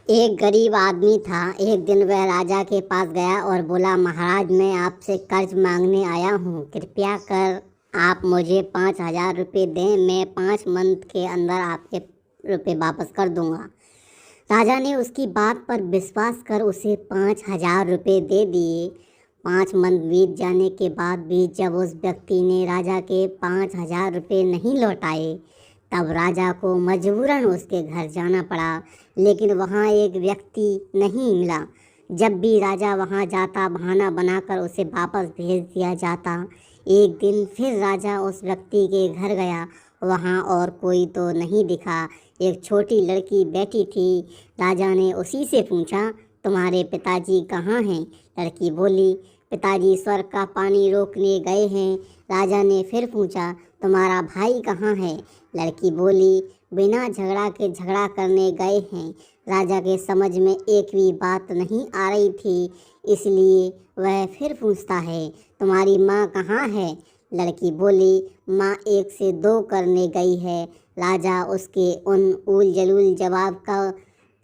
एक गरीब आदमी था। एक दिन वह राजा के पास गया और बोला, महाराज, मैं आपसे कर्ज मांगने आया हूँ। कृपया कर आप मुझे 5,000 रुपये दें। मैं 5 मंथ के अंदर आपके रुपये वापस कर दूंगा। राजा ने उसकी बात पर विश्वास कर उसे 5,000 रुपये दे दिए। 5 मंथ बीत जाने के बाद भी जब उस व्यक्ति ने राजा के 5,000 रुपये नहीं लौटाए, तब राजा को मजबूरन उसके घर जाना पड़ा। लेकिन वहाँ एक व्यक्ति नहीं मिला। जब भी राजा वहाँ जाता, बहाना बनाकर उसे वापस भेज दिया जाता। एक दिन फिर राजा उस व्यक्ति के घर गया। वहाँ और कोई तो नहीं दिखा। एक छोटी लड़की बैठी थी। राजा ने उसी से पूछा, तुम्हारे पिताजी कहाँ हैं? लड़की बोली, पिताजी स्वर्ग का पानी रोकने गए हैं। राजा ने फिर पूछा, तुम्हारा भाई कहाँ है? लड़की बोली, बिना झगड़ा के झगड़ा करने गए हैं। राजा के समझ में एक भी बात नहीं आ रही थी, इसलिए वह फिर पूछता है, तुम्हारी माँ कहाँ है? लड़की बोली, माँ 1 से 2 करने गई है। राजा उसके उन उल जलूल जवाब का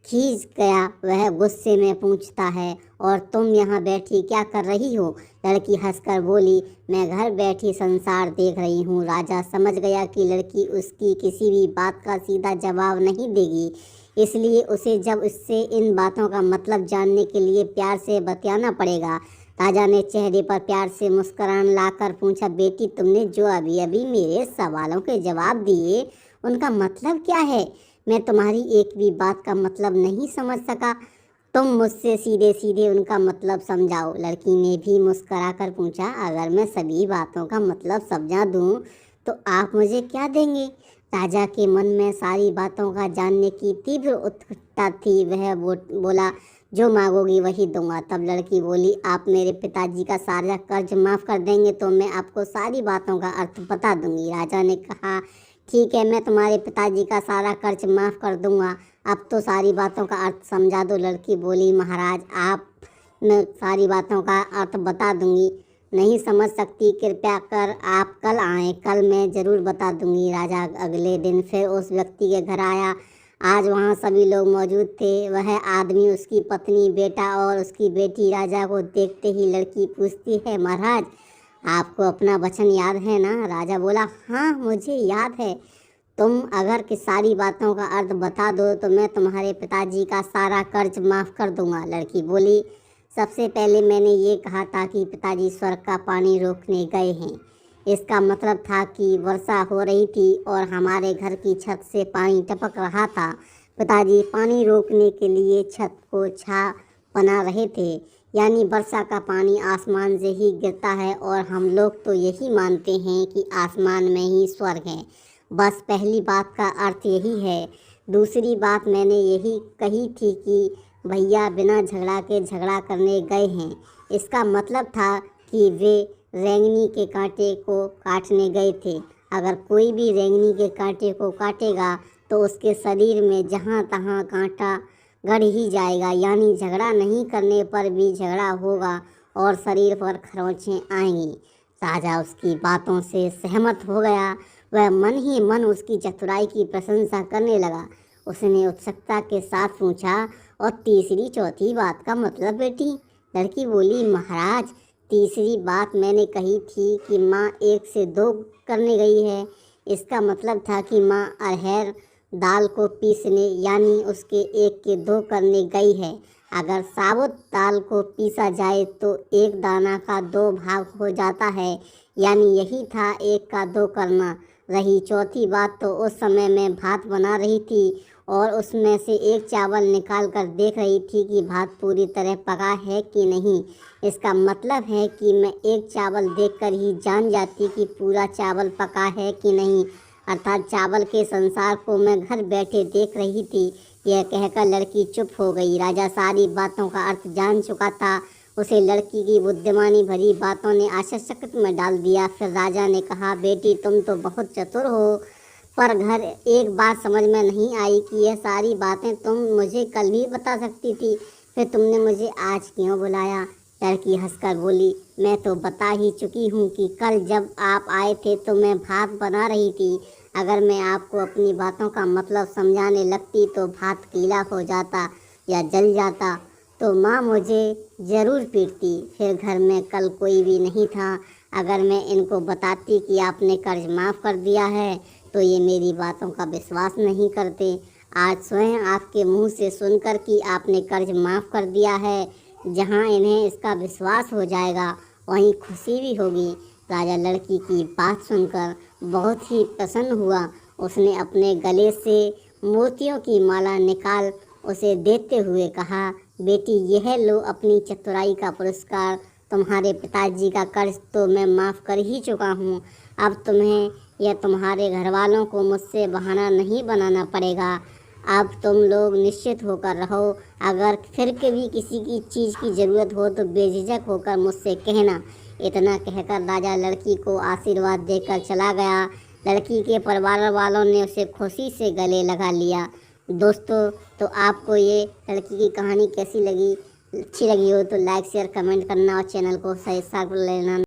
खींच गया। वह गुस्से में पूछता है, और तुम यहाँ बैठी क्या कर रही हो? लड़की हंसकर बोली, मैं घर बैठी संसार देख रही हूँ। राजा समझ गया कि लड़की उसकी किसी भी बात का सीधा जवाब नहीं देगी, इसलिए उसे जब उससे इन बातों का मतलब जानने के लिए प्यार से बतियाना पड़ेगा। राजा ने चेहरे पर प्यार से मुस्कुराहट लाकर पूछा, बेटी, तुमने जो अभी अभी मेरे सवालों के जवाब दिए, उनका मतलब क्या है? मैं तुम्हारी एक भी बात का मतलब नहीं समझ सका। तुम मुझसे सीधे सीधे उनका मतलब समझाओ। लड़की ने भी मुस्कुराकर पूछा, अगर मैं सभी बातों का मतलब समझा दूं तो आप मुझे क्या देंगे? राजा के मन में सारी बातों का जानने की तीव्र उत्सुकता थी। वह बोला, जो मांगोगी वही दूंगा। तब लड़की बोली, आप मेरे पिताजी का सारा कर्ज माफ़ कर देंगे तो मैं आपको सारी बातों का अर्थ बता दूंगी। राजा ने कहा, ठीक है, मैं तुम्हारे पिताजी का सारा कर्ज माफ़ कर दूंगा। अब तो सारी बातों का अर्थ समझा दो। लड़की बोली, महाराज, आप मैं सारी बातों का अर्थ बता दूंगी, नहीं समझ सकती, कृपया कर आप कल आएँ, कल मैं ज़रूर बता दूंगी। राजा अगले दिन फिर उस व्यक्ति के घर आया। आज वहाँ सभी लोग मौजूद थे। वह आदमी, उसकी पत्नी, बेटा और उसकी बेटी। राजा को देखते ही लड़की पूछती है, महाराज, आपको अपना वचन याद है ना? राजा बोला, हाँ, मुझे याद है। तुम अगर कि सारी बातों का अर्थ बता दो तो मैं तुम्हारे पिताजी का सारा कर्ज माफ़ कर दूंगा। लड़की बोली, सबसे पहले मैंने ये कहा था कि पिताजी स्वर्ग का पानी रोकने गए हैं। इसका मतलब था कि वर्षा हो रही थी और हमारे घर की छत से पानी टपक रहा था। पिताजी पानी रोकने के लिए छत को छा बना रहे थे, यानी वर्षा का पानी आसमान से ही गिरता है और हम लोग तो यही मानते हैं कि आसमान में ही स्वर्ग है। बस पहली बात का अर्थ यही है। दूसरी बात मैंने यही कही थी कि भैया बिना झगड़ा के झगड़ा करने गए हैं। इसका मतलब था कि वे रेंगनी के कांटे को काटने गए थे। अगर कोई भी रेंगनी के कांटे को काटेगा तो उसके शरीर में जहाँ तहाँ कांटा गड़ ही जाएगा, यानी झगड़ा नहीं करने पर भी झगड़ा होगा और शरीर पर खरोंचें आएंगी। राजा उसकी बातों से सहमत हो गया। वह मन ही मन उसकी चतुराई की प्रशंसा करने लगा। उसने उत्सुकता के साथ पूछा, और तीसरी चौथी बात का मतलब बेटी? लड़की बोली, महाराज, तीसरी बात मैंने कही थी कि माँ 1 से 2 करने गई है। इसका मतलब था कि माँ अरहर दाल को पीसने, यानी उसके 1 के 2 करने गई है। अगर साबुत दाल को पीसा जाए तो एक दाना का 2 भाग हो जाता है, यानी यही था 1 का 2 करना। रही चौथी बात, तो उस समय मैं भात बना रही थी और उसमें से एक चावल निकाल कर देख रही थी कि भात पूरी तरह पका है कि नहीं। इसका मतलब है कि मैं एक चावल देखकर ही जान जाती कि पूरा चावल पका है कि नहीं, अर्थात चावल के संसार को मैं घर बैठे देख रही थी। यह कहकर लड़की चुप हो गई। राजा सारी बातों का अर्थ जान चुका था। उसे लड़की की बुद्धिमानी भरी बातों ने आश्चर्यचकित में डाल दिया। फिर राजा ने कहा, बेटी, तुम तो बहुत चतुर हो, पर घर एक बात समझ में नहीं आई कि यह सारी बातें तुम मुझे कल भी बता सकती थी, फिर तुमने मुझे आज क्यों बुलाया? लड़की हंसकर बोली, मैं तो बता ही चुकी हूँ कि कल जब आप आए थे तो मैं भात बना रही थी। अगर मैं आपको अपनी बातों का मतलब समझाने लगती तो भात गीला हो जाता। या जल जाता तो माँ मुझे ज़रूर पीटती। फिर घर में कल कोई भी नहीं था। अगर मैं इनको बताती कि आपने कर्ज माफ़ कर दिया है तो ये मेरी बातों का विश्वास नहीं करते। आज स्वयं आपके मुंह से सुनकर कि आपने कर्ज माफ़ कर दिया है, जहाँ इन्हें इसका विश्वास हो जाएगा वहीं खुशी भी होगी। राजा लड़की की बात सुनकर बहुत ही प्रसन्न हुआ। उसने अपने गले से मोतियों की माला निकाल उसे देते हुए कहा, बेटी यह लो अपनी चतुराई का पुरस्कार। तुम्हारे पिताजी का कर्ज तो मैं माफ़ कर ही चुका हूँ। अब तुम्हें या तुम्हारे घर वालों को मुझसे बहाना नहीं बनाना पड़ेगा। अब तुम लोग निश्चित होकर रहो। अगर फिर कभी किसी की चीज़ की ज़रूरत हो तो बेझिझक होकर मुझसे कहना। इतना कहकर राजा लड़की को आशीर्वाद देकर चला गया। लड़की के परिवार वालों ने उसे खुशी से गले लगा लिया। दोस्तों, तो आपको ये लड़की की कहानी कैसी लगी? अच्छी लगी हो तो लाइक शेयर कमेंट करना और चैनल को सब्सक्राइब कर लेना।